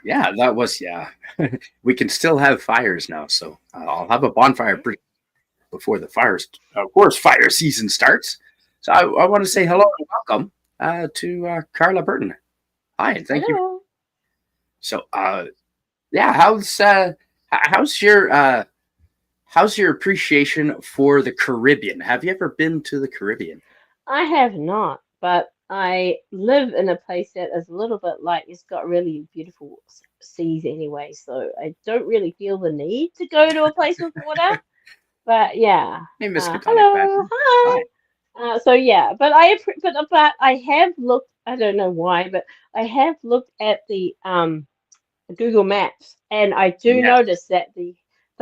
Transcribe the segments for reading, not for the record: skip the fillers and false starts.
Yeah, that was yeah. We can still have fires now, so I'll have a bonfire before the fires, of course, fire season starts. So I want to say hello and welcome to Carla Burton. Hi, and thank you. Hello. So yeah, how's your appreciation for the Caribbean? Have you ever been to the Caribbean? I have not, but I live in a place that is a little bit like it's got really beautiful seas anyway, so I don't really feel the need to go to a place with water. But yeah, Hey, Miss Katonic hello, Badman. hi. Hi. So yeah, but I have looked. I don't know why, but I have looked at the Google Maps, and I do Yes, notice that the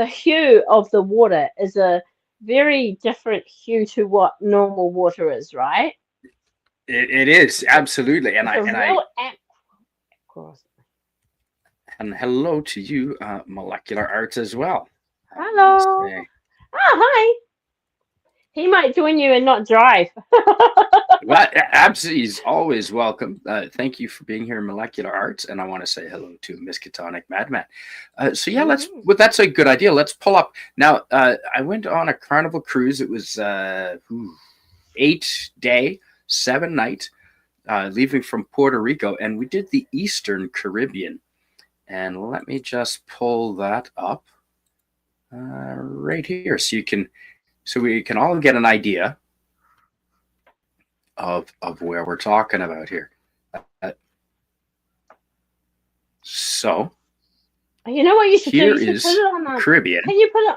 hue of the water is a very different hue to what normal water is, right? it is It's a absolutely, it's a real aqua. and hello to you, molecular arts as well. I want to Hello. say, Oh, hi. He might join you and not drive. well, absolutely, he's always welcome. Thank you for being here in molecular arts, and I want to say hello to Miskatonic Madman. So yeah, Mhm. that's a good idea. Let's pull up now. I went on a Carnival cruise. It was 8 day, 7 night, leaving from Puerto Rico, and we did the Eastern Caribbean. And let me just pull that up right here, so we can all get an idea of where we're talking about here. So You know what you should do? here You should put is it on the Caribbean. can you put it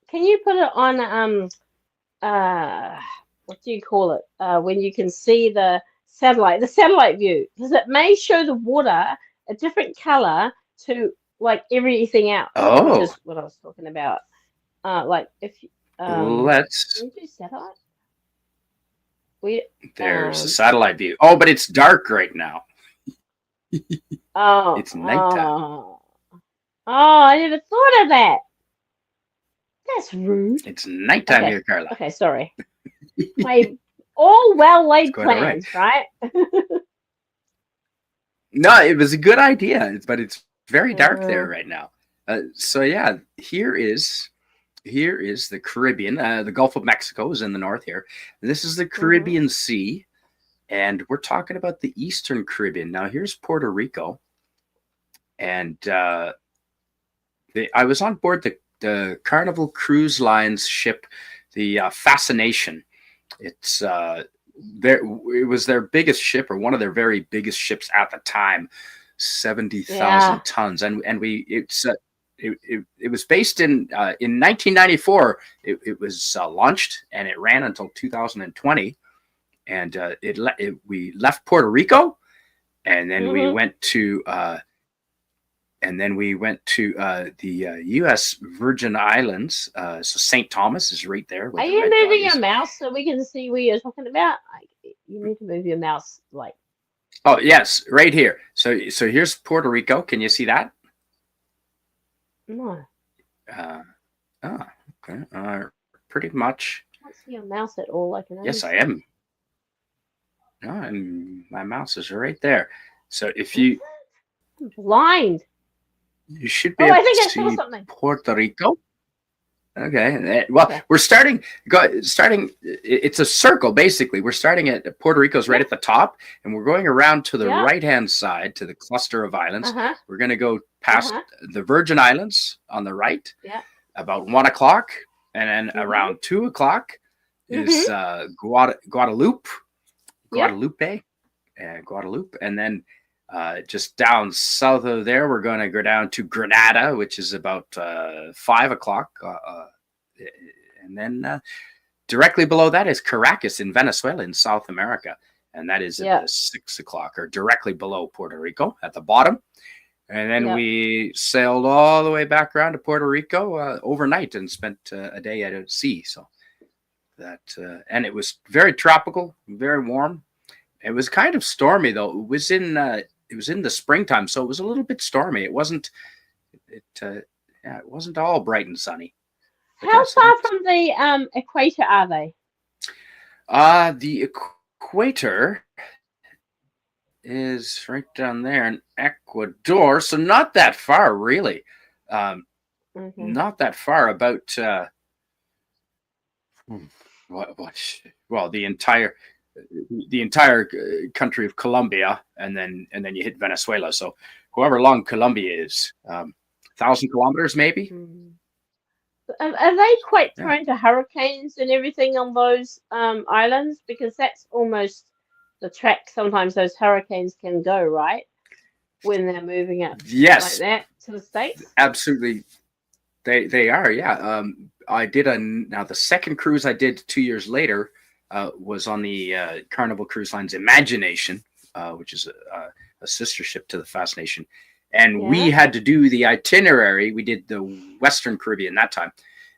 can you put it on uh what do you call it? When you can see the satellite view, because it may show the water a different color to like everything else, which Oh, is what I was talking about. Like if let's. can you do satellite? We There's a satellite view. Oh, but it's dark right now. oh It's nighttime. oh oh I never thought of that. That's rude. It's nighttime Okay, here, Carla. okay, sorry. My all well It's laid quite all right. plans, right? No, it was a good idea, but it's very dark there Uh, right now. So yeah, here is the Caribbean. The Gulf of Mexico is in the north here. This is the hmm Caribbean Sea, and we're talking about the Eastern Caribbean. Now here's Puerto Rico, and I was on board the Carnival Cruise Lines ship, the Fascination. It's it was their biggest ship, or one of their very biggest ships at the time, seventy yeah. thousand tons, and it was based in 1994. It was launched and it ran until 2020, and we left Puerto Rico, and then we hmm went to the U.S. Virgin Islands. So St. Thomas is right there where Are the you red dot moving your is. mouse so we can see what you're talking about? Like, you need to move your mouse, like, Oh yes, right here. So here's Puerto Rico. Can you see that? no, Uh, oh, okay. Pretty much. I can't see your mouse at all. I can only Yes, I see. am. No, and my mouse is right there. So if Is you it? I'm blind. you should be Oh, able I to think I saw see something. Puerto Rico. Okay. Well, Okay. we're starting. Starting. It's a circle basically. We're starting at Puerto Rico's right Yep. at the top, and we're going around to the Yep. right hand side to the cluster of islands. Uh-huh. We're going to go past Uh-huh. the Virgin Islands on the right Yep. about 1 o'clock, and then Mm-hmm. around 2 o'clock is Mm-hmm. Guadeloupe, Yep. Guadeloupe, Guadeloupe, and then just down south of there, we're going to go down to Grenada, which is about 5 o'clock, and then directly below that is Caracas in Venezuela in South America, and that is at the Yep. 6 o'clock, or directly below Puerto Rico at the bottom. And then Yep. we sailed all the way back around to Puerto Rico overnight and spent a day at sea. So that and it was very tropical, very warm. It was kind of stormy though. It was in the springtime, so it was a little bit stormy. It wasn't it yeah, it wasn't all bright and sunny. But How yes, it far was. from the equator are they? The equator is right down there in Ecuador, so not that far, really. Not that far. About what? Well, the entire country of Colombia, and then you hit Venezuela. So, however long Colombia is, 1,000 kilometers, maybe. Are they quite Yeah. prone to hurricanes and everything on those islands? Because that's almost the track sometimes those hurricanes can go, right? When they're moving up like Yes, that to the States? absolutely. They are. Yeah. I did now the second cruise I did 2 years later was on the Carnival Cruise Line's Imagination, which is a sister ship to the Fascination. And we Yeah. had to do the itinerary. We did the Western Caribbean that time.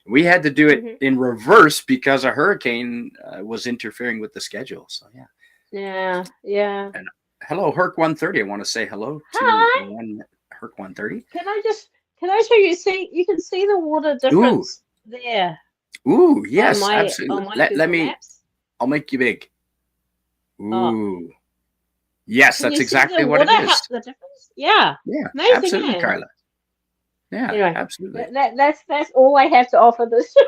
We had to do it in reverse because a hurricane was interfering with the schedule. So, yeah. Yeah. Yeah. And hello, Herc 130. I want to say hello Hi. to Herc 130. Can I show you? See, you can see the water difference there Ooh, on yes, my absolutely. Let Google me, Maps. I'll make you big. Oh, Ooh. Yes, can that's you see exactly the what it water? is. The difference? Yeah. Yeah, Amazing, absolutely, eh? Carla. Yeah, Anyway, absolutely. that's all I have to offer this show.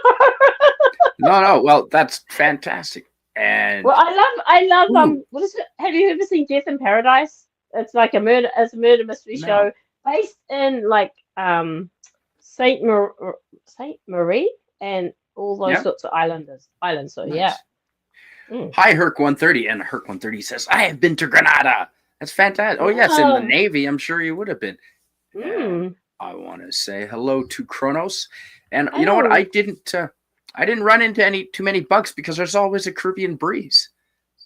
No, well, that's fantastic. And Well, I love ooh, what is it? Have you ever seen Death in Paradise? It's a murder mystery show no, based in like Saint Saint Marie and all those yeah, sorts of islands. So yeah. nice. Mm. Hi, Herc 130, and Herc 130 says, "I have been to Grenada." That's fantastic. Oh, yes, in the Oh. Navy, I'm sure you would have been. And Mm. I want to say hello to Kronos. And you know what? Oh. I didn't run into too many bugs because there's always a Caribbean breeze.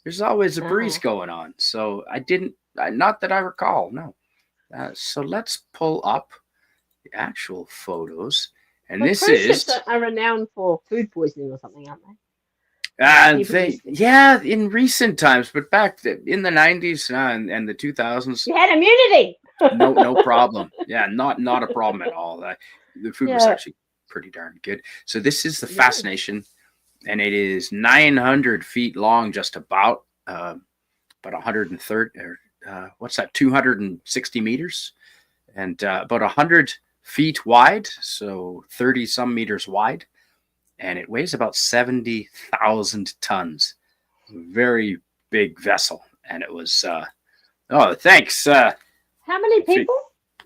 There's always a breeze Uh-huh. going on. So I didn't, not that I recall, no. So let's pull up the actual photos. And But this cruise ships is, are renowned for food poisoning or something, aren't they? People used to. yeah, in recent times, but in the 90s and the 2000s, You had immunity. no problem. Yeah, not a problem at all. The food was Yeah. actually pretty darn good. So this is the Yeah. Fascination, and it is 900 feet long, just about 130 or what's that, 260 meters, and about 100 feet wide, so 30 some meters wide, and it weighs about 70,000 tons. Very big vessel, and it was. Oh, thanks. How many people?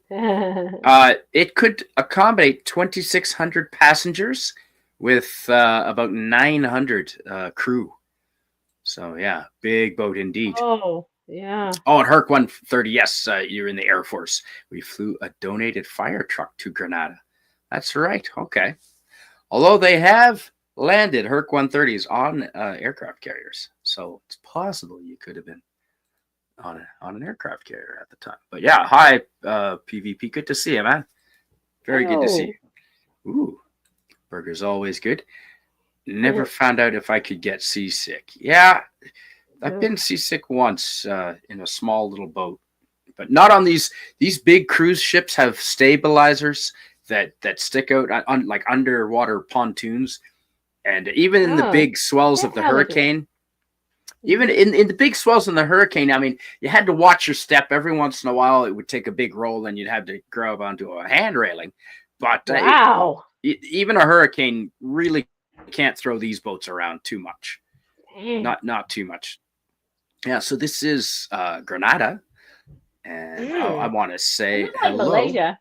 It could accommodate 2,600 passengers with about 900 crew. So yeah, big boat indeed. Oh, yeah. Oh, and Herc 130, yes, you're in the Air Force. We flew a donated fire truck to Grenada. That's right. Okay. Although they have landed Herc 130s on aircraft carriers, so it's possible you could have been on an aircraft carrier at the time. But yeah, hi, PvP. Good to see you, man. Very good to see you. Ooh, burger's always good. Never found out if I could get seasick. Yeah, I've been seasick once in a small little boat, but not on these big cruise ships. Have stabilizers that stick out on like underwater pontoons, and even in the Oh, big swells of that's the how they do it. hurricane. Even in the big swells in the hurricane, I mean, you had to watch your step. Every once in a while, it would take a big roll, and you'd have to grab onto a hand railing. But Wow. even a hurricane really can't throw these boats around too much. Dang. Not too much. Yeah. So this is Grenada, and I want to say Not like hello, Malaysia.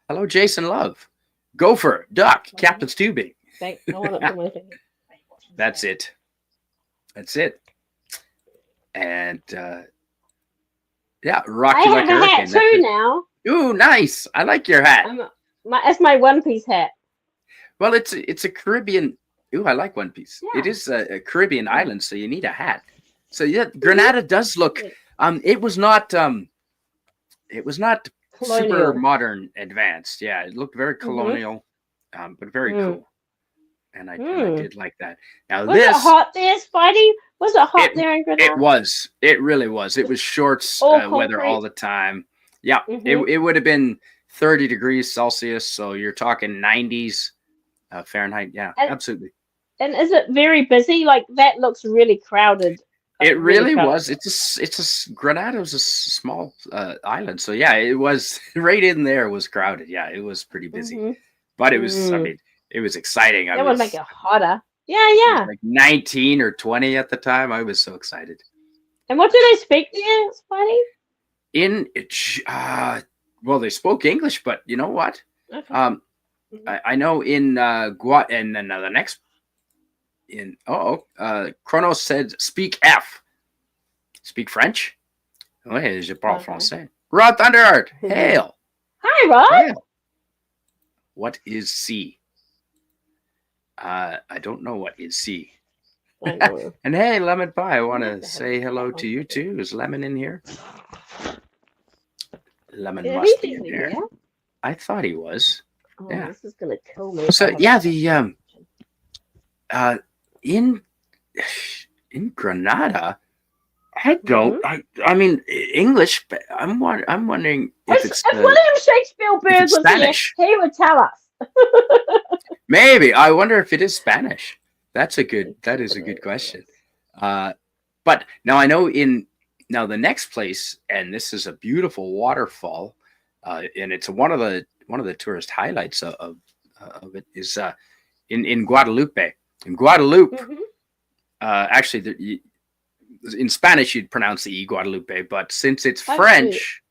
hello, Jason Love, Gopher, Duck, Captain Stubing. Thanks. I want to put my finger. That's it. That's it. And yeah, rock I you like have a a hurricane. hat too now. Ooh, nice. I like your hat. That's my one piece hat. Well, it's a Caribbean. Ooh, I like One Piece. Yeah. It is a Caribbean island, so you need a hat. So yeah, Grenada does look. It was not. It was not Colonial. super modern, advanced. Yeah, it looked very colonial, but very cool. And I did like that. Now Was it hot there, Spidey? Was it hot there in Grenada? It was. It really was. It was shorts weather all the time. Yeah, it would have been 30 degrees Celsius, so you're talking 90s Fahrenheit. Yeah, absolutely. And is it very busy? Like that looks really crowded It really really proud was. of you. Grenada was a small island, so yeah, it was right in there. Was crowded. Yeah, it was pretty busy, Mm-hmm. but it was. I Mm. mean, it was exciting. That would make it hotter. Yeah, I was yeah. like 19 or 20 at the time. I was so excited. And what do they speak there, Spidey? In well, they spoke English, but you know what? Okay. Um, I know in Guat, and then the next Chronos said speak F, speak French. Oui, je parle Okay. français. Rod Thunderheart, hail. Hi, Rod. Hail. What is C? I don't know what is C. And hey, Lemon Pie, I want to say hello to you too. Is Lemon in here? Lemon must be in there. Here? I thought he was. Oh, yeah. This is gonna kill me. So yeah, the in Grenada, I don't. I mean English, but I'm wondering if it's if William Shakespeare was Spanish. Here, he would tell us. Maybe. I wonder if it is Spanish. That is a good question. But now I know the next place, and this is a beautiful waterfall, and it's one of the tourist highlights of it is in Guadeloupe. In Guadeloupe, actually, in Spanish you'd pronounce the E Guadeloupe, but since it's French,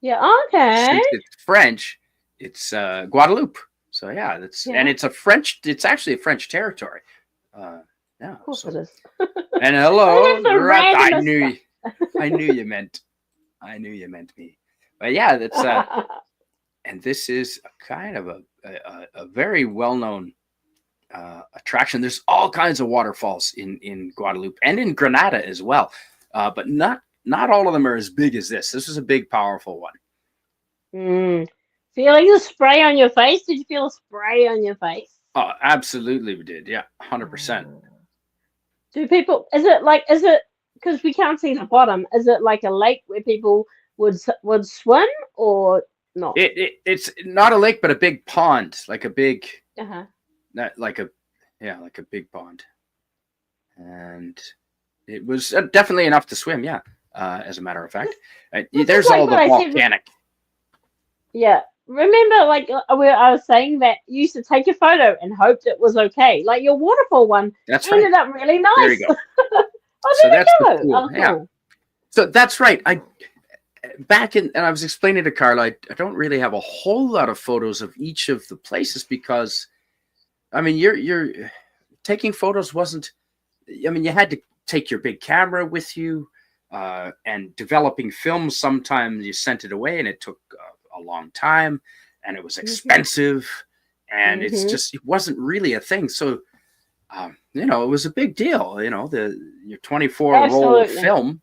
Since it's French, it's Guadeloupe. So yeah, and it's actually a French territory. Yeah, of course it is. And hello, I knew you meant me. But yeah, that's and this is kind of a very well-known attraction. There's all kinds of waterfalls in Guadeloupe and in Grenada as well, but not all of them are as big as this. This is a big, powerful one. Feeling the spray on your face? Did you feel a spray on your face? Oh, absolutely, we did. Yeah, 100%. Do people? Is it because we can't see the bottom? Is it like a lake where people would swim or not? It's not a lake, but a big pond, like a big, like a big pond, and it was definitely enough to swim. Yeah, as a matter of fact, there's all the volcanic. Yeah. Remember, where I was saying that you used to take a photo and hoped it was okay. Like your waterfall one ended up really nice. There you go. So that's the cool. Yeah. So that's right. I was explaining to Carla, I don't really have a whole lot of photos of each of the places because, I mean, you're taking photos wasn't. I mean, you had to take your big camera with you, and developing films. Sometimes you sent it away and it took a long time, and it was expensive, and it wasn't really a thing. So, it was a big deal. Your 24-roll film.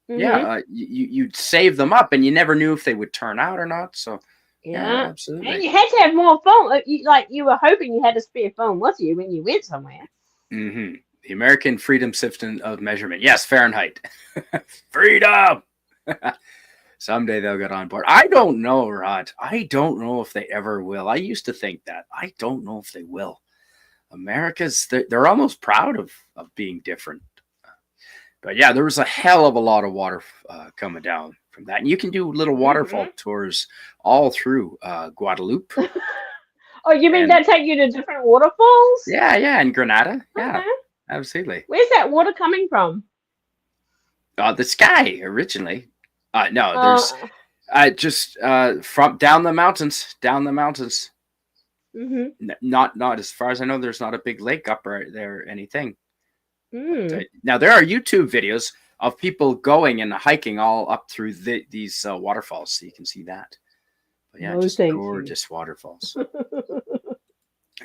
Yeah, you'd save them up, and you never knew if they would turn out or not. So, yeah, absolutely. And you had to have more film. You were hoping you had a spare film with you when you went somewhere. The American Freedom System of Measurement. Yes, Fahrenheit. Freedom. Someday they'll get on board. I don't know, Rod. I don't know if they ever will. I used to think that. I don't know if they will. They're almost proud of being different. But yeah, there was a hell of a lot of water coming down from that. And you can do little waterfall tours all through Guadeloupe. Oh, you mean that take you to different waterfalls? Yeah, in Grenada. Yeah, absolutely. Where's that water coming from? The sky originally. No, there's just from down the mountains. Not as far as I know. There's not a big lake up there or anything. But, now there are YouTube videos of people going and hiking all up through these waterfalls, so you can see that. But yeah, just gorgeous waterfalls.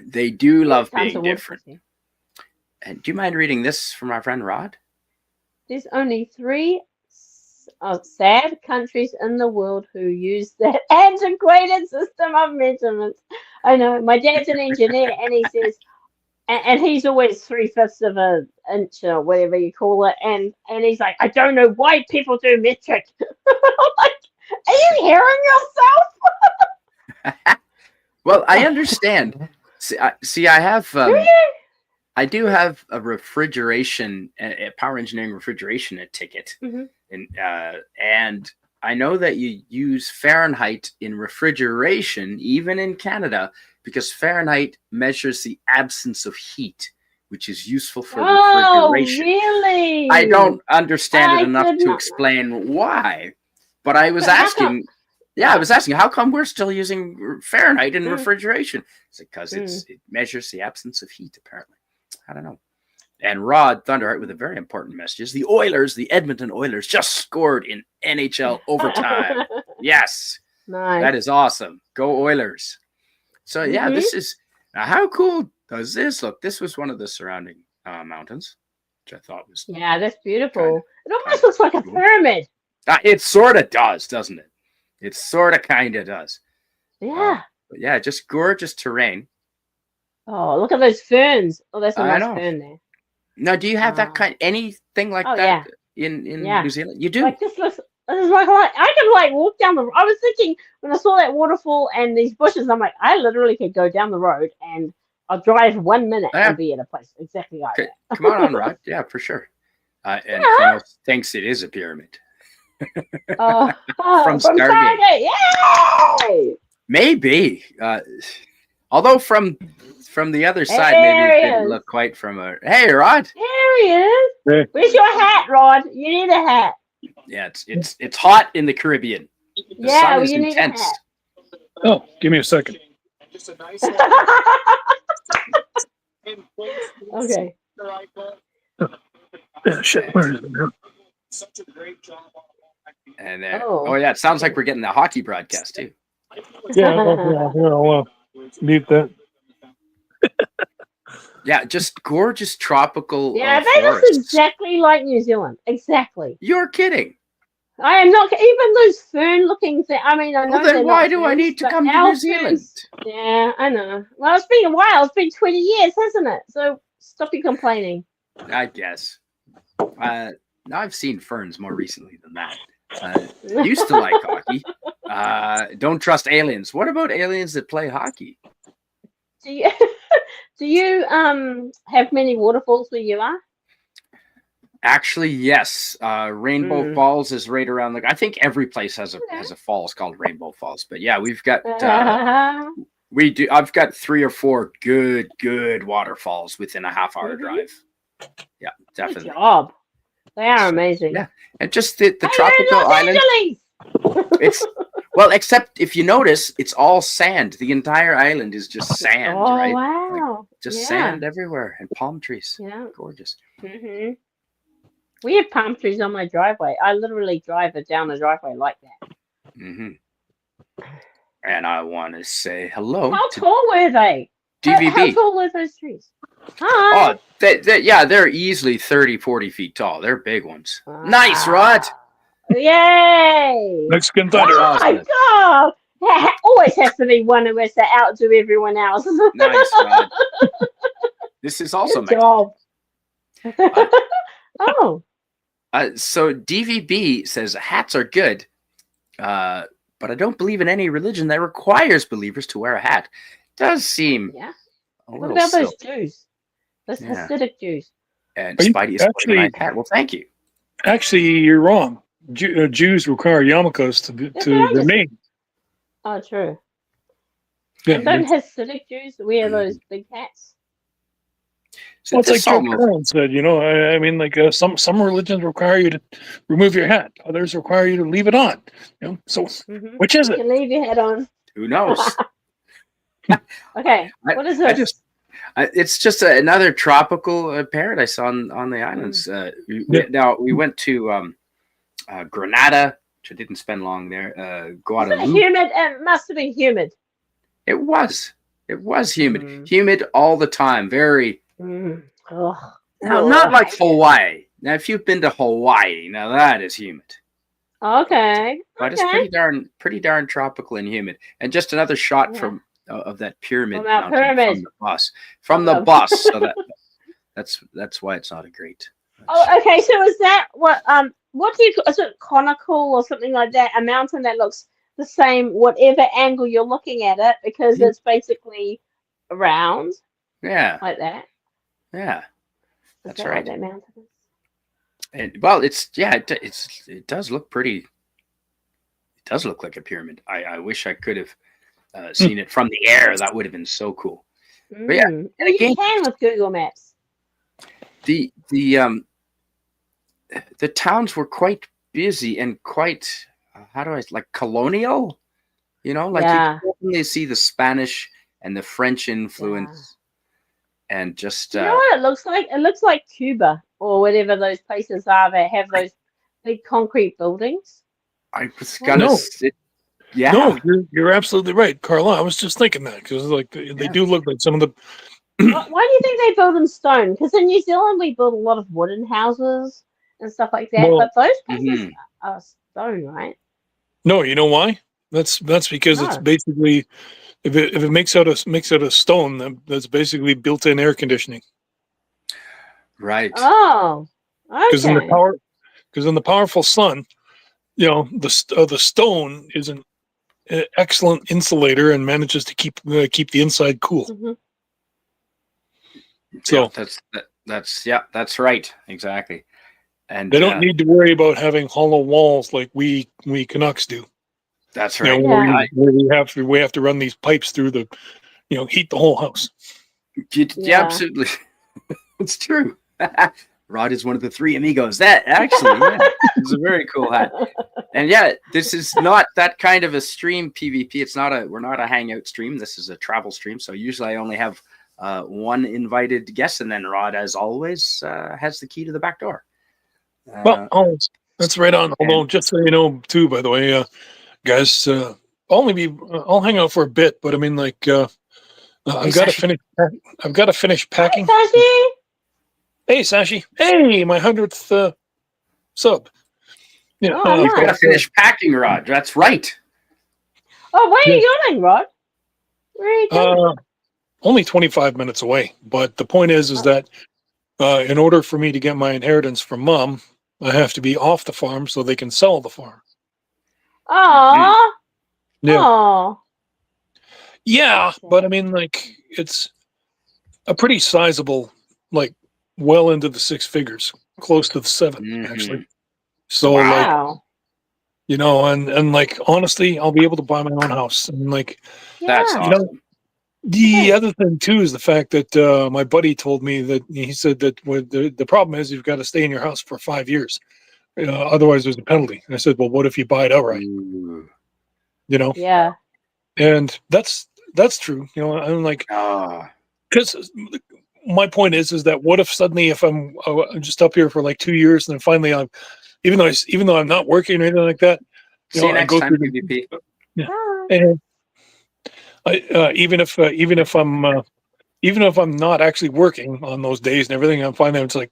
They do love being different. And do you mind reading this from our friend Rod? There's only 3 sad countries in the world who use that antiquated system of measurements. I know my dad's an engineer, and he says, and he's always 3/5 of an inch or whatever you call it, and he's like, I don't know why people do metric. I'm like, are you hearing yourself? Well, I understand. See, I have I do have a power engineering refrigeration ticket, Mm-hmm. and I know that you use Fahrenheit in refrigeration, even in Canada, because Fahrenheit measures the absence of heat, which is useful for Oh, refrigeration. really? I don't understand it I enough did to not know. explain why, but I was But how asking. Yeah, I was asking, how come we're still using Fahrenheit in Mm. refrigeration? It's because it measures the absence of heat, apparently. I don't know. And Rod Thunderheart with a very important message. The Edmonton Oilers just scored in NHL overtime. Yes, Nice. that is awesome. Go Oilers. So yeah, Mhm. this is, now how cool does this look? This was one of the surrounding mountains, which I thought was Yeah, that's beautiful. Kinda- It almost kinda looks like a cool. pyramid. It sort of does, doesn't it? It sort of kind of does. Yeah. But yeah, just gorgeous terrain. Oh, look at those ferns. Oh, that's a I nice know. fern there. Now, do you have that Wow. anything like Oh, that yeah. in Yeah. New Zealand? You do. Like this looks. This is like I could like walk down the. I was thinking when I saw that waterfall and these bushes, I'm like, I literally could go down the road and I'll drive 1 minute Yeah. and be at a place exactly like Okay, that. come on, Rod. Yeah, for sure. And Yeah. Thanos thinks it is a pyramid. From From Stargate. Stargate. Yay! Maybe. Although from the other side, maybe it didn't look quite from a. Hey, Rod. There he is. Hey. Where's your hat, Rod? You need a hat. Yeah, it's hot in the Caribbean. The sun is you need intense. a hat. Oh, give me a second. Okay. Yeah, shit, where is it now? And Oh. yeah, it sounds like we're getting the hockey broadcast too. Yeah, I'll mute that. Yeah, just gorgeous tropical Yeah, that forests. is exactly like New Zealand. Exactly. You're kidding. I am not even those fern-looking things. I mean, I know Well, then they're why not do I ferns, need to but come to our New Zealand? ferns- Yeah, I know. Well, it's been a while. It's been 20 years, hasn't it? So stop your complaining. I guess. Now I've seen ferns more recently than that. Used to like hockey. Don't trust aliens. What about aliens that play hockey? Do you do you have many waterfalls where you are? Actually, yes. Rainbow Falls is right around I think every place has a falls called Rainbow Falls. But yeah, we've got we do. I've got 3 or 4 good waterfalls within a half-hour drive. Yeah, definitely. Good job. They are amazing. Yeah, and just the Hey, tropical you're in Los island. Angeles! It's well, except if you notice, it's all sand. The entire island is just sand, Oh, right? wow. Just Yeah. sand everywhere and palm trees. Yeah. Gorgeous. hmm We have palm trees on my driveway. I literally drive it down the driveway like that. hmm And I want to say hello How to tall were they? How DVB. tall were those trees? Hi. Oh, they're easily 30, 40 feet tall. They're big ones. Nice, Rod. Yay. Mexican Oh thunder. my God. There always has to be one who has to outdo everyone else. Nice, Rod. This is also Good Mexican. job. Oh. So DVB says hats are good, but I don't believe in any religion that requires believers to wear a hat. Does seem Yeah. a What little about those silly. Jews? Those Yeah. Hasidic Jews. And Are you Spidey is wearing actually- a nice hat. Well, thank you. Actually, you're wrong. Jews require yarmulkes to That's what I just- remain. Oh, true. Yeah, And don't Hasidic Jews wear those big hats? So well, it's like this Joe almost- Curran said, I mean, like some religions require you to remove your hat, others require you to leave it on. So Mm-hmm. which is You it? can leave your hat on. who knows? Okay. What is this? It's just another tropical paradise on the islands. Now we went to Grenada, which I didn't spend long there. Is it Guadeloupe. humid? It must have been humid. It was humid, Mm. humid all the time. Very. Mm. Ugh. Now, Oh, not like I hate it. Hawaii. Now, if you've been to Hawaii, now that is humid. Okay. But it's Okay. pretty darn tropical and humid. And just another shot Yeah. from of that pyramid From that mountain pyramid. from the bus. From the Oh. bus. So that's why it's not a great. Oh, okay. So is that what do you is it conical or something like that? A mountain that looks the same whatever angle you're looking at it because it's basically round Yeah. like that. Yeah, Is that's that what right. that mountain is? And well, it does look pretty. It does look like a pyramid. I wish I could have seen it from the air. That would have been so cool. But yeah, Well, and you again, can with Google Maps. the towns were quite busy and quite how do I like colonial. Like you Yeah, can definitely see the Spanish and the French yeah. influence, and just Do you know what it looks like? It looks like Cuba or whatever those places are that have those big concrete buildings. I was Right? gonna No, sit. Yeah, no, you're absolutely right, Carla. I was just thinking that because like they yeah, do look like some of the. Why do you think they build in stone? Because in New Zealand we build a lot of wooden houses and stuff like that, Well, but those places hmm are stone, right? no, you know why? That's because it's No. basically if it makes out of stone, that's basically built-in air conditioning. right. Oh, Because in the okay. power, because in the powerful sun, the stone is an excellent insulator and manages to keep the inside cool. Hmm. Yeah, So that's right. Exactly. And they don't need to worry about having hollow walls like we Canucks do. that's You know, right. where, Yeah, we, where we have to run these pipes through heat the whole house. Yeah, yeah. absolutely. It's true. Rod is one of the three amigos. That actually, yeah, it's a very cool hat. And yeah, this is not that kind of a stream PvP. We're not a hangout stream. This is a travel stream. So usually I only have one invited guest, and then Rod, as always, has the key to the back door. Well, that's right on. And Although, just so you know, too, by the way, guys, I'll hang out for a bit, but I mean, like, hey, I've got to Sashi, finish. I've got to finish Hi, packing. Sashi. Hey, Sashi. Hey, my 100th sub. Yeah, Oh, you've got to nice. finish packing, Rod. That's right. Oh, where are yeah. you going, Rod? Where are you going? Only 25 minutes away. But the point is Oh, that in order for me to get my inheritance from Mom, I have to be off the farm so they can sell the farm. Mhm. aw. Yeah. Oh, Yeah, that's but I sad. mean, like, it's a pretty sizable, like, well into the six figures, close to the seven, actually. Mhm. So, like, Wow. Wow. and like, honestly, I'll be able to buy my own house. And, like, That's Yeah, awesome. the it is. other thing, too, is the fact that my buddy told me that he said that the problem is you've got to stay in your house for 5 years. Otherwise, there's a penalty. And I said, well, what if you buy it outright? Ooh. You know? Yeah. And that's true. I'm like, Ah, because my point is that what if suddenly if I'm just up here for like 2 years and then finally even though I'm not working or anything like that, see you I next go time, through PvP. yeah, Bye. and even if I'm not actually working on those days and everything, I'm finding it's like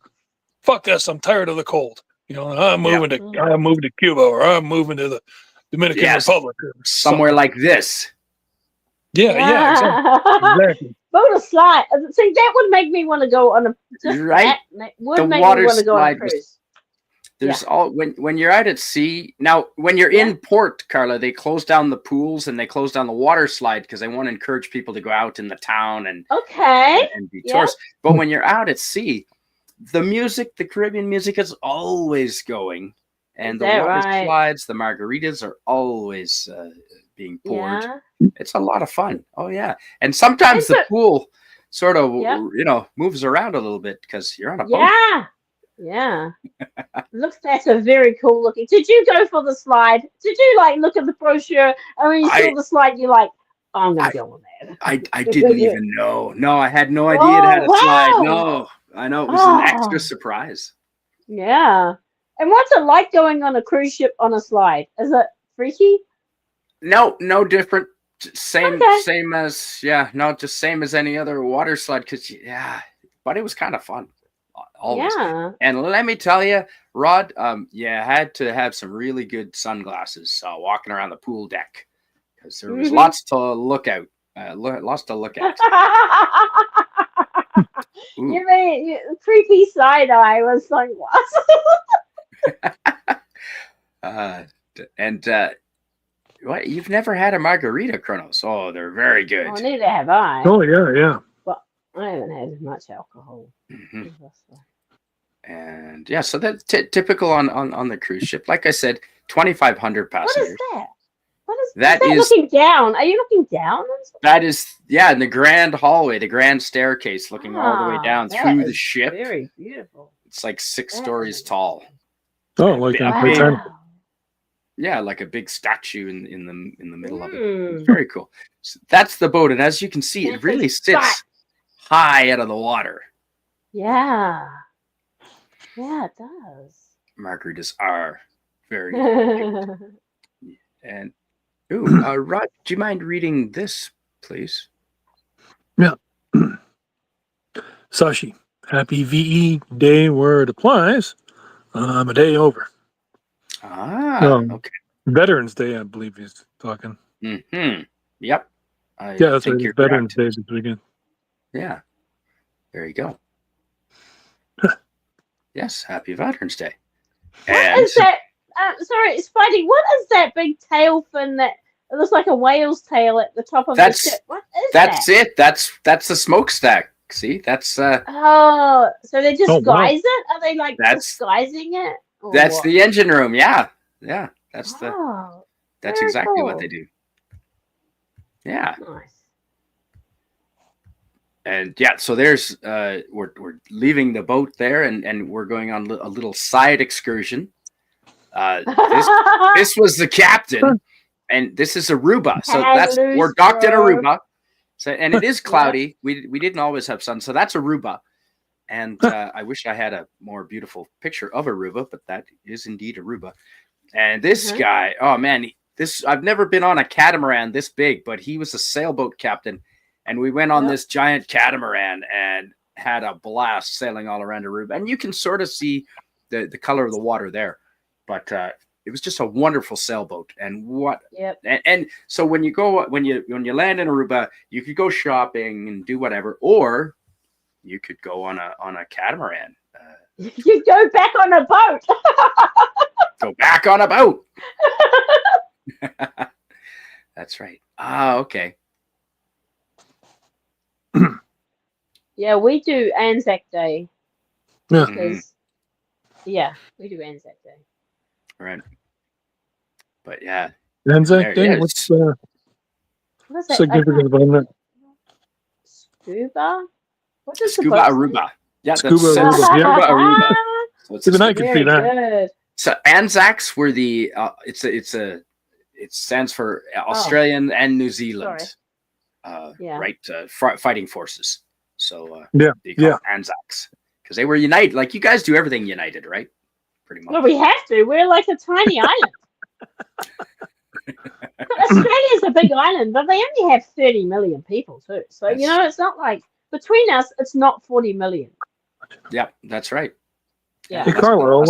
fuck this, I'm tired of the cold. And Yeah. Mm. I'm moving to Cuba or I'm moving to the Dominican Yes. Republic or Somewhere something. like this. Yeah, exactly. Boat a slide. See, that would make me want to go on a just Right? that would The make me water want to go on a slide was cruise. there's all when you're out at sea. Now, when you're Yeah. in port, Carla, they close down the pools and they close down the water slide because they want to encourage people to go out in the town and Okay. be Yeah. tourists. But when you're out at sea, the Caribbean music is always going, and Is the that water right? slides, the margaritas are always being poured. Yeah. It's a lot of fun. Oh yeah, and And sometimes so, the pool sort of yep. moves around a little bit because you're on a boat. Yeah. Yeah. That's a very cool looking. Did you go for the slide? Did you like look at the brochure and when you saw I the slide, you're like, oh, I'm gonna I go on that. I didn't even know. No, I had no idea it Oh had a slide. wow. No, I know it was an extra Oh surprise. yeah. And what's it like going on a cruise ship on a slide? Is it freaky? No different. Okay. Same as just same as any other water slide. But it was kind of fun, always. Yeah. And let me tell you, Rod, you had to have some really good sunglasses walking around the pool deck because there was Mhm. lots to look out, lots to look at. Ooh. You mean creepy side eye with sunglasses? And what? You've never had a margarita, Kronos? Oh, they're very good. Oh, neither have I. Oh yeah. Well, I haven't had much alcohol. Mhm. And yeah, so that's typical on the cruise ship. Like I said, 2,500 What is passengers. that? What is That that is looking down? Are you looking down? that is yeah, in the grand hallway, the grand staircase, looking all the way down That through the is ship. very beautiful. It's like 6 That stories is tall. Oh, And like a on big, Titanic. wow. yeah, like a big statue in the middle of it. It's Mm. very cool. So that's the boat, and as you can see, it really sits high out of the water. Yeah. Yeah, it does. Margaritas are very What and Rod, do you mind reading this, please? Yeah. Sashi, happy VE Day where it applies. I'm a day over. Okay. Veterans Day, I believe he's talking. Mm-hmm. Yep. I Yeah, that's think right. you're It's Veterans correct. Day this weekend. Yeah. There you go. Yes, happy Veterans Day. And is that? Sorry, Spidey. What is that big tail fin that it looks like a whale's tail at the top of the ship? What is that? that's it. That's the smokestack. See, that's Oh, so they disguise wow. it? Are they like That's- disguising it? Or that's what? the engine room. Yeah. Yeah. That's Oh, that's very exactly what cool. they do. Yeah. Nice. And yeah, so there's we're leaving the boat there, and we're going on a little side excursion. This was the captain, and this is Aruba. So we're docked in Aruba. So and it is cloudy. We didn't always have sun, so that's Aruba. And I wish I had a more beautiful picture of Aruba, but that is indeed Aruba. And this guy, oh man, I've never been on a catamaran this big, but he was a sailboat captain. And we went on this giant catamaran and had a blast sailing all around Aruba. And you can sort of see the color of the water there. But it was just a wonderful sailboat. And and so when you land in Aruba, you could go shopping and do whatever, or you could go on a catamaran. You go back on a boat. Go back on a boat. That's right. Okay. Yeah, we do Anzac Day. Yeah. Because, we do Anzac Day. Right. But yeah. Anzac Day? Yeah, What's What is that? significant about that? Scuba? What does Scuba the boat Aruba. Yeah, Scuba that's Aruba. Scuba Aruba. So it's Even I can see Very that. good. So Anzacs were the it stands for Australian and New Zealand, right? Fighting forces. So they call it Anzacs because they were united. Like you guys do everything united, right? Pretty much. Well, we have to. We're like a tiny island. Australia's a big island, but they only have 30 million people too. So it's not like between us, it's not 40 million. Yeah, that's right. Yeah. Hey, Carla, I'll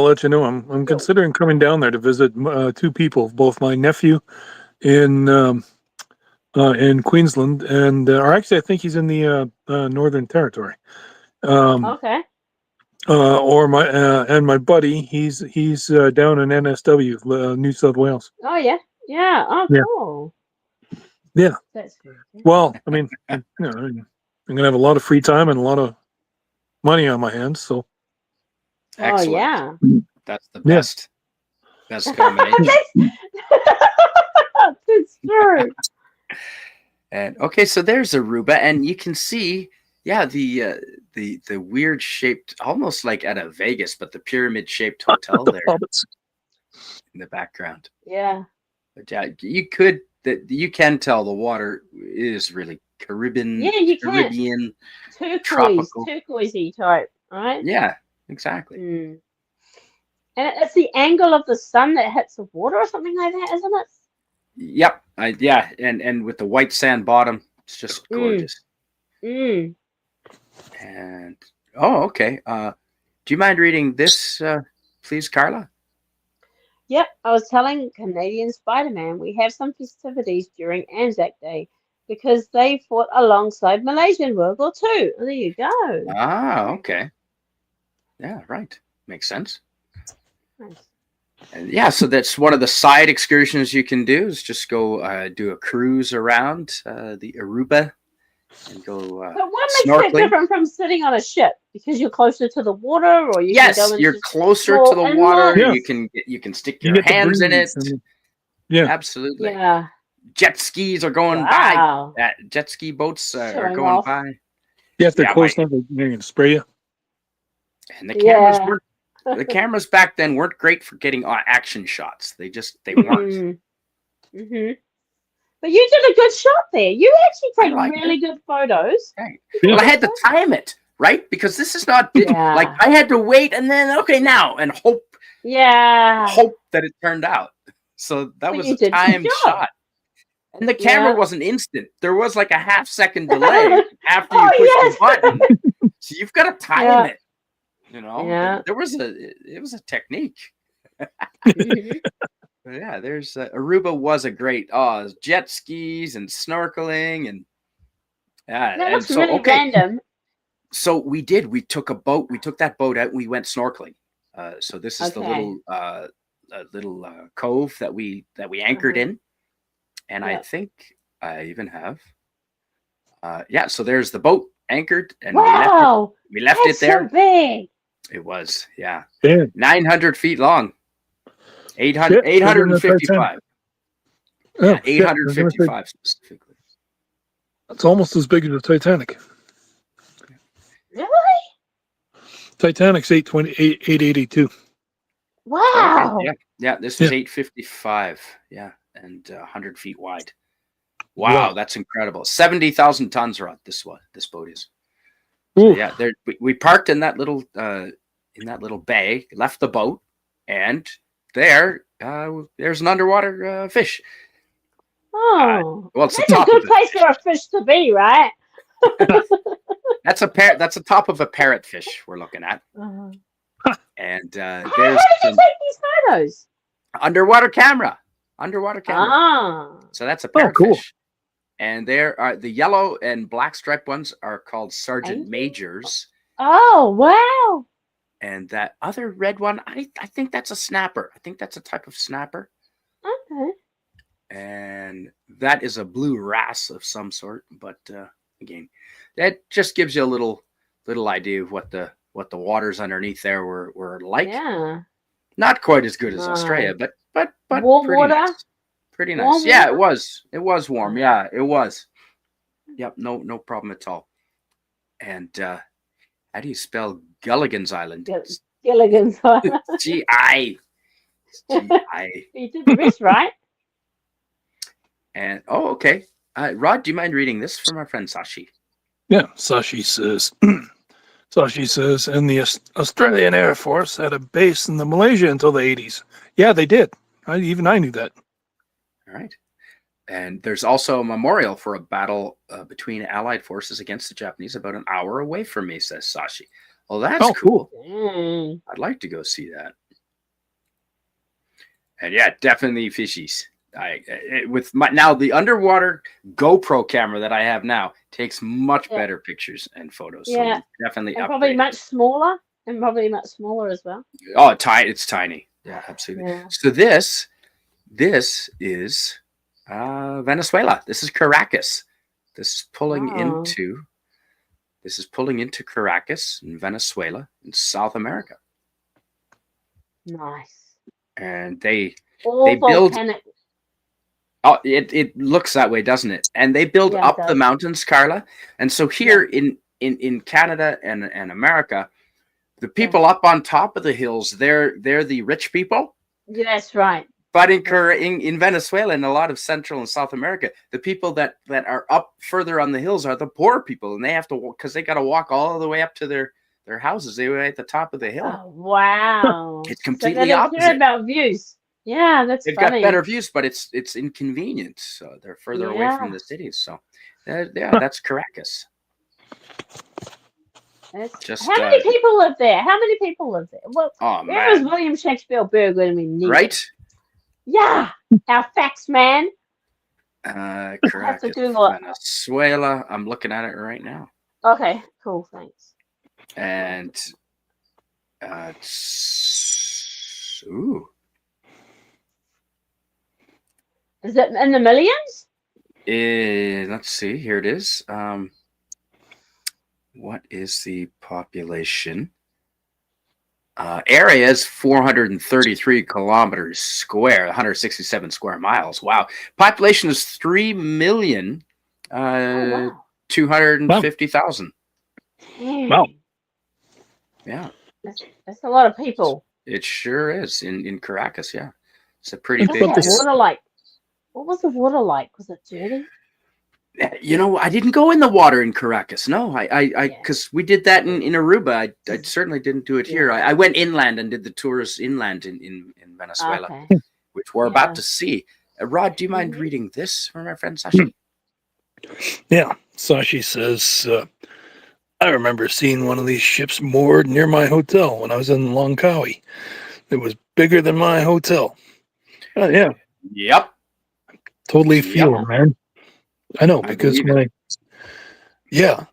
let you know. I'm considering coming down there to visit 2 people, both my nephew in Queensland, and or actually, I think he's in the Northern Territory. Okay. Or my buddy, he's down in NSW, New South Wales. Oh yeah. Yeah. Oh, Yeah. cool. Yeah. That's very good. Well, I mean, I'm gonna have a lot of free time and a lot of money on my hands, so. Excellent. Oh yeah. That's the best combination. That's true. And okay, so there's Aruba, and you can see, the weird shaped, almost like at a Vegas, but the pyramid shaped hotel there in the background. Yeah. But yeah, you can tell the water is really Caribbean. Yeah, you can. Caribbean, turquoisey type, right? Yeah, exactly. Mm. And it's the angle of the sun that hits the water or something like that, isn't it? Yep. And with the white sand bottom, it's just gorgeous. Mm. And okay. Do you mind reading this, please, Carla? Yep, I was telling Canadian Spider-Man we have some festivities during Anzac Day because they fought alongside Malaysian World War II. There you go. Okay. Yeah, right. Makes sense. Nice. And so that's one of the side excursions you can do is just go do a cruise around the Aruba and go But what makes that snorkeling. different from sitting on a ship? Because you're closer to the water, or you can Yes, go into you're closer small to the inlet? water. Yeah. You can stick You your get the hands in breeze. it. Yeah. Absolutely. Yeah. Jet skis are going Wow. by. Jet ski boats are Showing going off. by. Yeah, if they're Yeah, close enough, they can spray you. And the cameras Yeah. weren't. The cameras back then weren't great for getting action shots. They weren't. Mm-hmm. But you did a good shot there. You actually I take like really good photos. Right. Yeah. Well, I had to time it, right? Because this is not digital. Yeah. Like I had to wait and then okay now and hope that it turned out. So that But was you a did a good timed job. shot. And the camera Yeah. wasn't instant. There was like a half-second delay after you Oh, push yes. the button. So you've got to time Yeah. it. You know, Yeah. it was a technique. Mhm. But yeah, there's Aruba was a great jet skis and snorkeling and That and looks so really random. So we did. We took a boat. We took that boat out. And we went snorkeling. So this is the Okay. little cove that we anchored in, and I Yep. think I even have. Yeah. So there's the boat anchored, and Wow. we left That's it there. so big. It was 900 feet long, 800, Shit, bigger than the 855. Oh, Yeah, shit. 855 specifically. That's almost as big as the Titanic. Really? Titanic's 882. Wow. Okay. Yeah. This is 855. Yeah, and 100 feet wide. Wow, that's incredible. 70,000 tons are on this one. This boat is. So, yeah, we parked in that little bay, left the boat, and there's an underwater fish. Oh, well, it's that's the a top good of it. place for a fish to be, right? That's the top of a parrotfish we're looking at. And How there's did you take these photos? underwater camera. Ah. So that's a Oh, parrotfish. cool. And there are the yellow and black striped ones are called sergeant Angels? majors. Oh, wow. And that other red one, I think that's a snapper. I think that's a type of snapper. Okay. And that is a blue wrasse of some sort. But again, that just gives you a little idea of what the waters underneath there were like. Yeah. Not quite as good as Australia, but Warm pretty water? nice. Pretty nice. Warm Yeah, water? it was warm. Yeah, it was. Yep, no problem at all. And how do you spell Gilligan's Island? Gilligan's Island. G-I. G-I. You did the rest right. And okay. Rod, do you mind reading this from our friend Sashi? Yeah, Sashi says, and the Australian Air Force had a base in the Malaysia until the 80s. Yeah, they did. I knew that. All right. And there's also a memorial for a battle between Allied forces against the Japanese about an hour away from me, says Sashi. Well, that's cool. Mm. I'd like to go see that. And yeah, definitely fishies. Now the underwater GoPro camera that I have now takes much better pictures and photos. Yeah, so definitely and probably upgraded. much smaller, as well. Oh, it's tiny. Yeah, absolutely. Yeah. So this is Venezuela. This is Caracas. This is pulling into Caracas in Venezuela in South America. Nice. And they build. Volcanic. Oh, it looks that way, doesn't it? And they build up the mountains, Carla. And so here in Canada and America, the people up on top of the hills, they're the rich people. Yeah, that's right. But in Venezuela and a lot of Central and South America, the people that are up further on the hills are the poor people, and they have to walk because they got to walk all the way up to their houses. They were at the top of the hill. Oh, wow! It's completely so opposite. Care about views. Yeah, They've got better views, but it's inconvenient. So they're further away from the cities. So that's Caracas. How many people live there? Well, where is William Shakespeare Berg when we need right? Yeah, our facts man. Caracas, Venezuela. I'm looking at it right now. Okay, cool, thanks. And ooh. Is it in the millions? Let's see. Here it is. What is the population? Area is 433 kilometers square, 167 square miles. Wow. Population is 3,000,000 wow. 250,000. Wow. Yeah, That's a lot of people. it sure is in Caracas. Yeah, it's a pretty What's big. that water like? What was the water like? Was it dirty? I didn't go in the water in Caracas. No, because we did that in Aruba. I certainly didn't do it here. I went inland and did the tours inland in Venezuela, Okay. which we're about to see. Rod, do you mind reading this from our friend Sashi? Yeah. Sashi says, I remember seeing one of these ships moored near my hotel when I was in Langkawi. It was bigger than my hotel. Yeah. Yep. Totally feel it, man. I know, because yeah,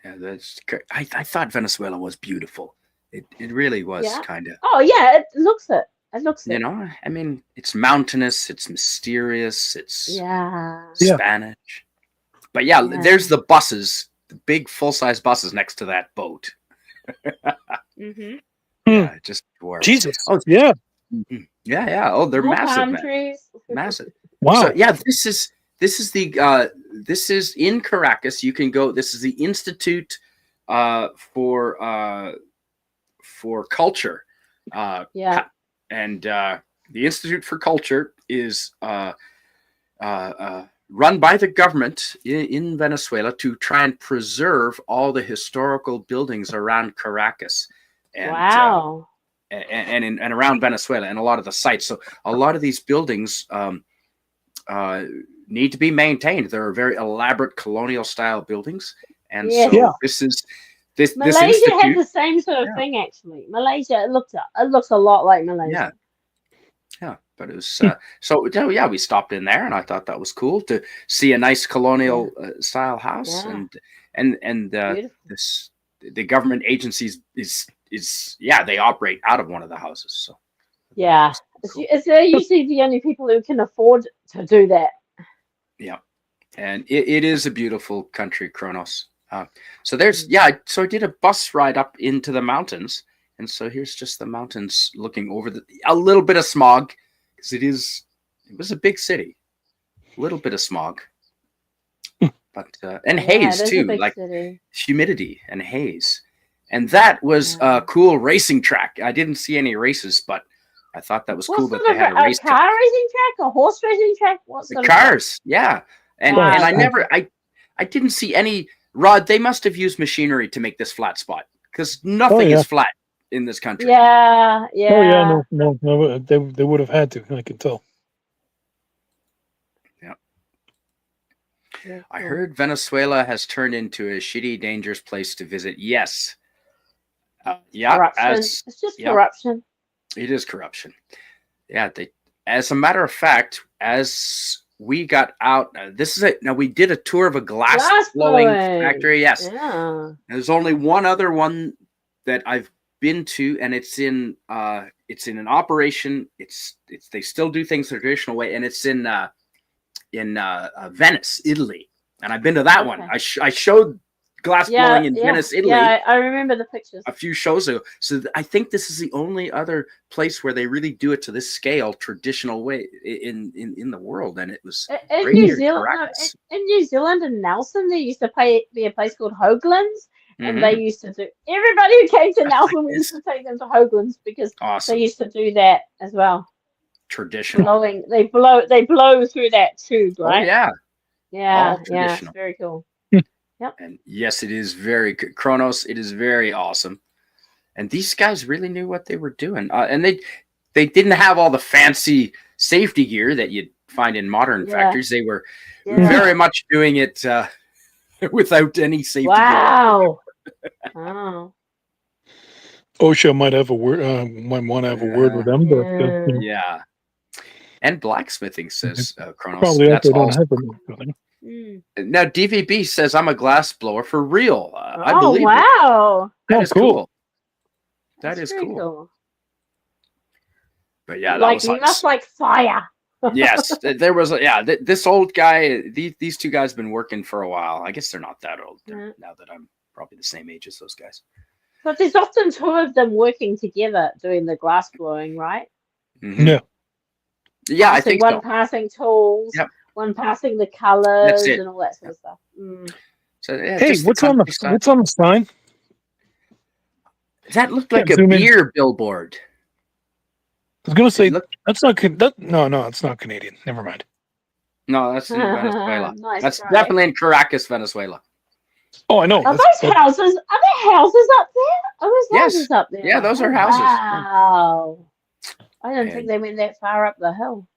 that's. I thought Venezuela was beautiful. It really was kind of. Oh yeah, it looks it. It looks it. You know, I mean, it's mountainous, it's mysterious, it's Spanish. But there's the buses, the big full-size buses next to that boat. Yeah, just dwarf. Jesus. Oh yeah. Yeah. Oh, they're massive, man. Massive. Wow. So, this is in Caracas. You can go. This is the Institute for Culture. And the Institute for Culture is run by the government in Venezuela to try and preserve all the historical buildings around Caracas. And, and around Venezuela and a lot of the sites. So a lot of these buildings need to be maintained. They're very elaborate colonial style buildings. And this is this Malaysia had the same sort of thing actually. Malaysia, it looks a lot like Malaysia. Yeah, but it was we stopped in there and I thought that was cool to see a nice colonial style house and the government agencies they operate out of one of the houses. So they're usually the only people who can afford to do that. Yeah, and it is a beautiful country, Kronos. So there's so I did a bus ride up into the mountains, and so here's just the mountains looking over a little bit of smog because it was a big city, a little bit of smog, but and haze too, like humidity and haze. And that was a cool racing track. I didn't see any races, but I thought that was cool that they had a race track. A car racing track? A horse racing track? What's the cars? Yeah. And I didn't see any. Rod, they must have used machinery to make this flat spot because nothing is flat in this country. Yeah. Oh yeah, no. They would have had to. I can tell. Yeah. I heard Venezuela has turned into a shitty, dangerous place to visit. Yes. It's just corruption. It is corruption. Yeah. As a matter of fact, as we got out, this is it. Now we did a tour of a glass blowing factory. Yes. Yeah. There's only one other one that I've been to, and it's in an operation. They still do things the traditional way, and it's in Venice, Italy. And I've been to that one. I showed glass blowing in Venice, Italy. Yeah, I remember the pictures. A few shows ago. So I think this is the only other place where they really do it to this scale, traditional way in the world. And it was in New Zealand. In New Zealand and Nelson, there used to be a place called Hoagland's, and they used to do. Everybody who came to Nelson, we used to take them to Hoagland's because they used to do that as well. Traditional. They blow through that tube, right? Oh, yeah, it's very cool. Yep. And yes, it is very Kronos. It is very awesome. And these guys really knew what they were doing. And they didn't have all the fancy safety gear that you'd find in modern factories. They were very much doing it without any safety gear. Wow. OSHA might have a word. Might want to have a word with them. But, yeah. And blacksmithing, says Kronos. Probably that's awesome. Now DVB says I'm a glass blower for real. I believe wow. That is cool. That That's is cool. But yeah, like you must like fire. Yes, there was. This old guy. These two guys have been working for a while. I guess they're not that old now that I'm probably the same age as those guys. But there's often two of them working together doing the glass blowing, right? Mm-hmm. Yeah. Yeah, I think one so. passing tools, Yep. one passing the colors it. and all that sort of stuff. Mm. So, yeah, Hey, just what's on the sign? That looked like a zoom in. beer billboard. I was gonna say Look, that's not no, it's not Canadian. Never mind. no, that's in Venezuela. Nice That's try. definitely in Caracas, Venezuela. Oh, I know. Are those houses? Are there houses up there? Are those Yes. houses up there? Yeah, those are houses. Wow. I didn't think And- they went that far up the hill.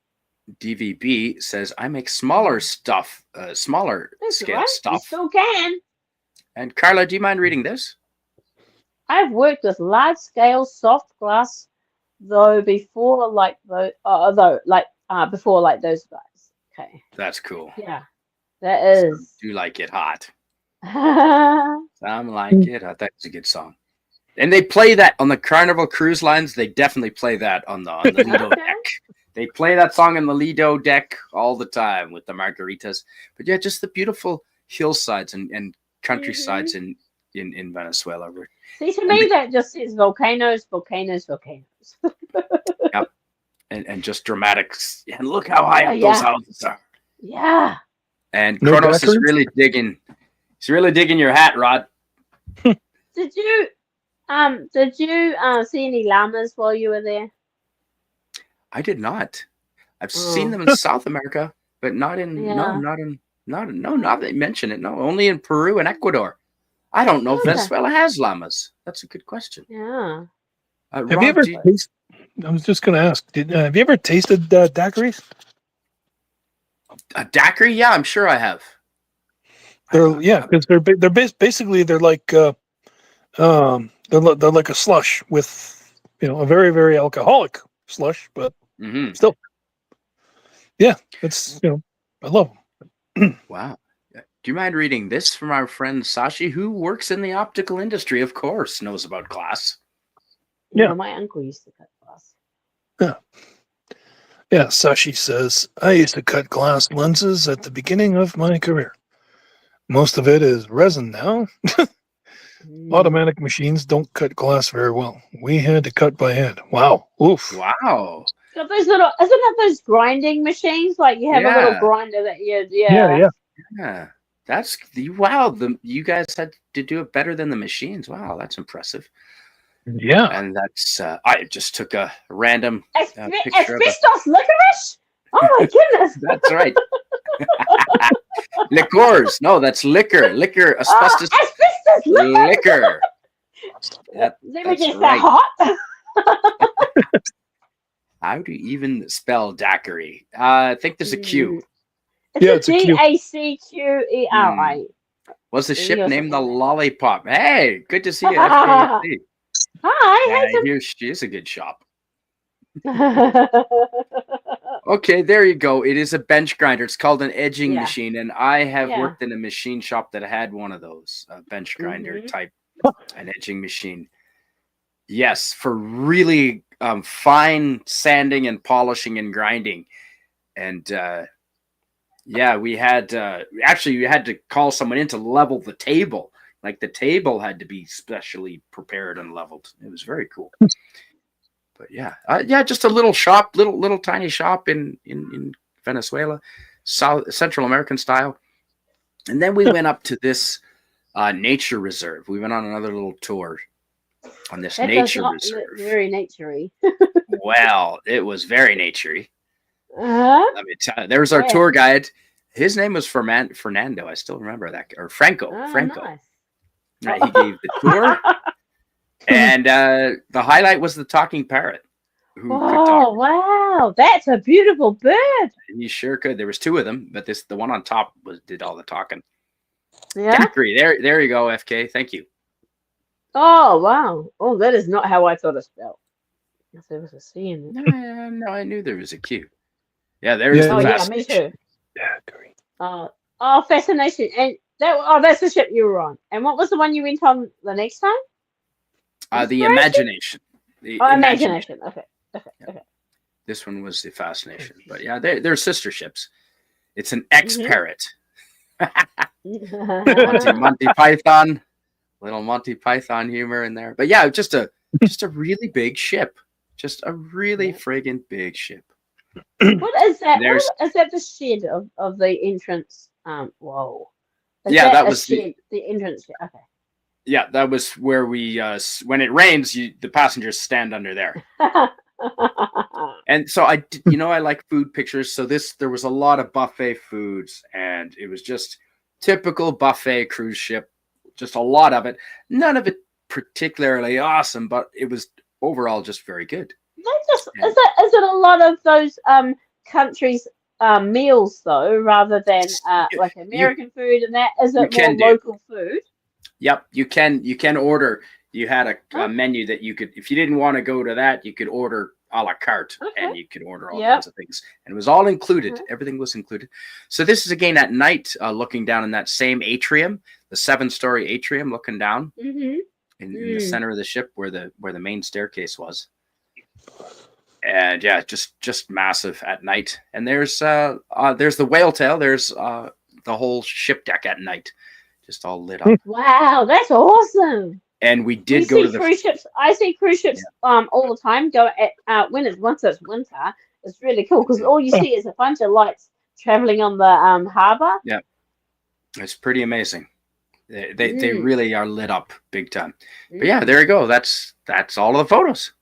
DVB says I make smaller stuff, smaller That's scale right. You stuff. still can. And Carla, do you mind reading this? I've worked with large scale soft glass before like those guys. Okay. That's cool. Yeah. That is. Do like it hot. Yeah. I'm like it hot. That's a good song. And they play that on the Carnival cruise lines. They definitely play that on the Lido Okay. deck. They play that song on the Lido deck all the time with the margaritas. But yeah, just the beautiful hillsides and countrysides in Venezuela. See, to me, that just says volcanoes, volcanoes, volcanoes. And just dramatics. And look how high up Yeah. those houses are. Yeah. And No Kronos is daiquiris? really digging. He's really digging your hat, Rod. Did you see any llamas while you were there? I did not. I've seen them in South America, but not in Yeah. now that you mention it. No, only in Peru and Ecuador. I don't know if Okay. Venezuela has llamas. That's a good question. Yeah. Have Rod, you ever do you- tasted? I was just gonna ask. Have you ever tasted daiquiris? a daiquiri? Yeah, I'm sure I have. Because they're basically they're like they're like a slush with a very very alcoholic slush, but Mhm. still, yeah, it's I love them. Wow. Do you mind reading this from our friend Sashi, who works in the optical industry? Of course, knows about glass. Yeah. My uncle used to cut glass. Yeah, Sashi says, I used to cut glass lenses at the beginning of my career. Most of it is resin now. Automatic machines don't cut glass very well. We had to cut by hand. Wow. Oof. Wow. Got those little, isn't it those grinding machines? Like you have a little Yeah. grinder that Yeah. That's wow. You guys had to do it better than the machines. Wow, that's impressive. Yeah. And that's I just took a random picture of it. Asbestos licorice? Oh my goodness. That's right. Liqueurs. No, that's liquor. Liquor. Asbestos. Asbestos liquor. Liquor. That- Let me that's guess right. that hot. How do you even spell daiquiri? I think there's a Q. Yeah, it's a Q. DACQERI. Was the Maybe ship or named the something. Lollipop? Hey, good to see you. FKC. Hi. Yeah, here she is a good shop. Okay, there you go. It is a bench grinder. It's called an edging Yeah. machine, and I have Yeah. worked in a machine shop that had one of those, a bench grinder Mhm. type, an edging machine. Yes, for really fine sanding and polishing and grinding. And yeah, we had actually you had to call someone in to level the table. Like the table had to be specially prepared and leveled. It was very cool. But yeah, just a little shop, little tiny shop in Venezuela, Central American style. And then we went up to this nature reserve. We went on another little tour on this That does nature not reserve. look very naturey. Well, it was very naturey. Uh-huh. Let me tell you. There was our Yeah. tour guide. His name was Fernando. I still remember that. Or Franco. Oh, Franco. nice. Right, he gave the tour. And the highlight was the talking parrot. Who could Oh, talk. wow. That's a beautiful bird. He sure could. There was two of them, but the one on top did all the talking. Yeah. Daiquiri. There you go, FK. Thank you. Oh, wow. Oh, that is not how I thought it spelled. Yes, there was a C in it. No, I knew there was a Q. Yeah, there's Yeah. Oh, the yeah, fast. me too. Daiquiri. Fascination. And that's the ship you were on. And what was the one you went on the next time? The Inspiration? imagination. The Oh, Imagination. Okay. The This one was the Fascination. But yeah, they're sister ships. It's an X-Parrot. Monty Python. Little Monty Python humor in there. But yeah, just a really big ship. Just a really friggin' big ship. What is that? Is that the shed of the entrance? Whoa. Is that was the entrance. Okay. Yeah, that was where we. When it rains, the passengers stand under there. And so I like food pictures. So there was a lot of buffet foods, and it was just typical buffet cruise ship. Just a lot of it. None of it particularly awesome, but it was overall just very good. Is it a lot of those countries meals though, rather than like American food and that? Is it more local food? Yep, you can order. You had a menu that you could, if you didn't want to go to that, you could order a la carte, and you could order all kinds of things, and it was all included. Everything was included. So this is again at night, looking down in that same atrium, the 7-story atrium, looking down in the center of the ship where the main staircase was. And yeah, just massive at night. And there's the whale tail. There's the whole ship deck at night, just all lit up. Wow, that's awesome. And we did go to the cruise ships. I see cruise ships all the time. Go at once it's winter. It's really cool because all you see is a bunch of lights traveling on the harbor. Yeah, it's pretty amazing. They really are lit up big time. But yeah, there you go. That's all of the photos.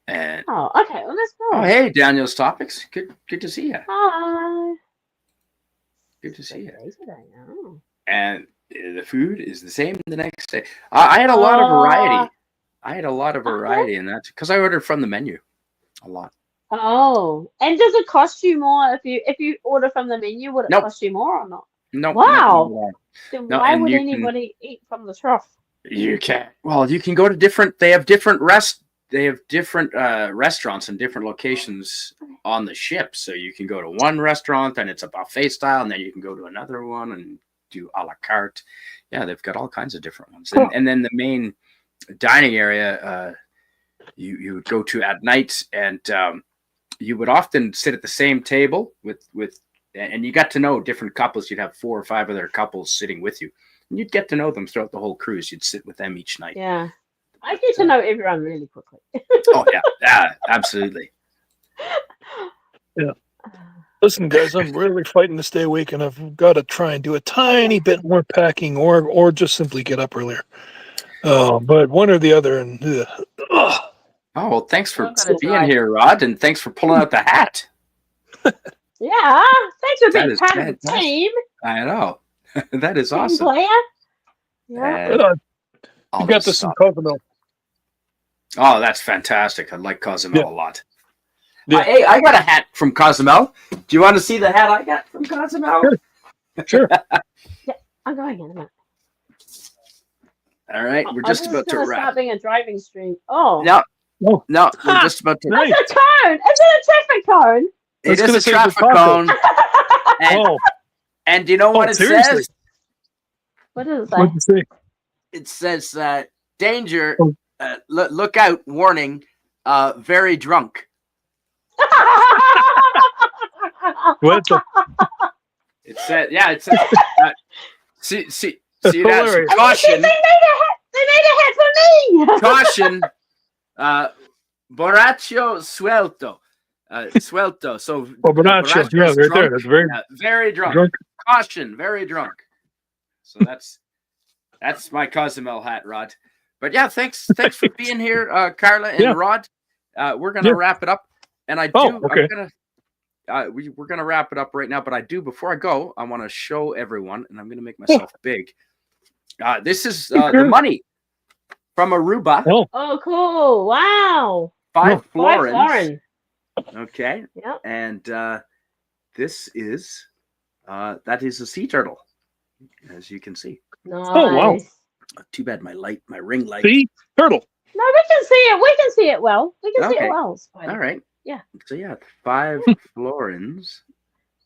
And okay. Well, let's go. Oh, hey, Daniel's Topics. Good to see you. Hi. Good to see you. Oh. And the food is the same the next day. I had a lot of variety. I had a lot of variety in that because I ordered from the menu a lot. Oh, and does it cost you more if you order from the menu? Would it cost you more or not? No. Wow. Then why would anybody eat from the trough? You can. Well, you can go to different. They have different restaurants and different locations on the ship. So you can go to one restaurant and it's a buffet style, and then you can go to another one and do a la carte. Yeah, they've got all kinds of different ones. And then the main dining area you would go to at night, and you would often sit at the same table and you got to know different couples. You'd have 4 or 5 other couples sitting with you, and you'd get to know them throughout the whole cruise. You'd sit with them each night. Yeah, I get to know everyone really quickly. Oh yeah, absolutely. Yeah. Listen, guys, I'm really fighting to stay awake, and I've got to try and do a tiny bit more packing, or just simply get up earlier. But one or the other. And oh, well, thanks for being here, Rod, and thanks for pulling out the hat. Yeah, thanks for being part of the team. I know. That is awesome. Player. Yeah. You got this in Cozumel. Oh, that's fantastic. I like Cozumel a lot. Yeah. Hey, I got a hat from Cozumel. Do you want to see the hat I got from Cozumel? Sure. Yeah, I'm going in a minute. All right, we're just about to wrap. Start being a driving stream. Oh. No, we're just about to. It's a cone. Is it a traffic cone? It is a traffic cone. And do you know what it says? What does it say? What does it say? It says, danger, look out, warning, very drunk. What the? It said, see that? Caution. They made a hat for me. Caution, borracho suelto. Suelto. So, borracho, yeah, right there. That's very drunk. Caution, very drunk. So that's my Cozumel hat, Rod. But yeah, thanks for being here, Carla and Rod. We're gonna wrap it up, and we're gonna wrap it up right now. But before I go, I want to show everyone, and I'm gonna make myself big. This is the money from Aruba. Oh, cool! Wow. 5 florins. 5 florins. Okay. Yep. And this is that is a sea turtle, as you can see. Nice. Oh wow! Too bad my ring light. Sea turtle. No, we can see it. We can see it well. We can see it well. Spidey. All right. Yeah. So 5 florins. Is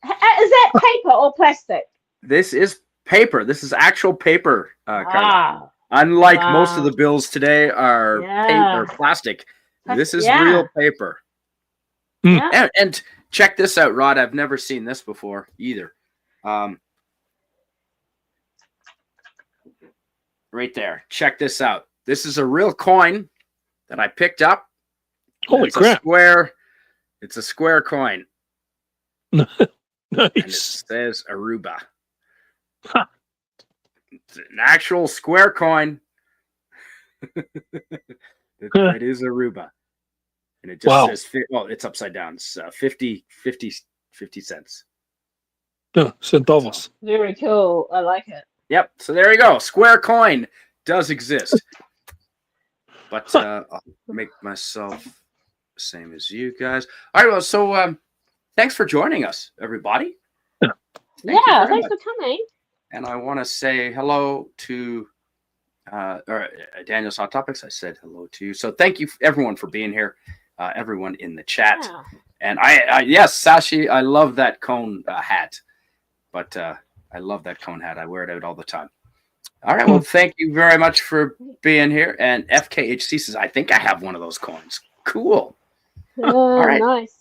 that paper or plastic? This is paper. This is actual paper. Unlike most of the bills today are paper, plastic. This is real paper. Yeah. And check this out, Rod. I've never seen this before either. Right there. Check this out. This is a real coin that I picked up. Holy It's crap. It's a square coin. And it Nice. says Aruba. Huh. It's an actual square coin. It is Aruba. And it just Wow. says, well, it's upside down. It's 50 cents. No, centavos. Very cool. I like it. Yep. So there you go. Square coin does exist. But I'll make myself the same as you guys. All right. Well, so thanks for joining us, everybody. Thank you Yeah, very thanks much. for coming. And I want to say hello to Daniel's Hot Topics. I said hello to you. So thank you, everyone, for being here. Everyone in the chat. Yeah. And yes, Sashi, I love that cone hat. But I love that cone hat. I wear it out all the time. All right. Well, thank you very much for being here. And FKHC says, I think I have one of those coins. Cool. Oh, right. nice.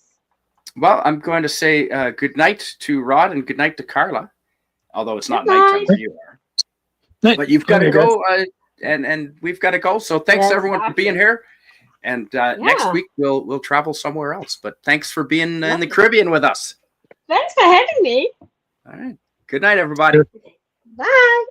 Well, I'm going to say good night to Rod and good night to Carla. Although it's not Good nighttime night. where you are. Night. But you've got to Okay, guys. go. And we've got to go. So thanks Yes, everyone for being here. And next Yeah. week we'll travel somewhere else. But thanks for being in the Lovely. Caribbean with us. Thanks for having me. All right. Good night, everybody. Bye.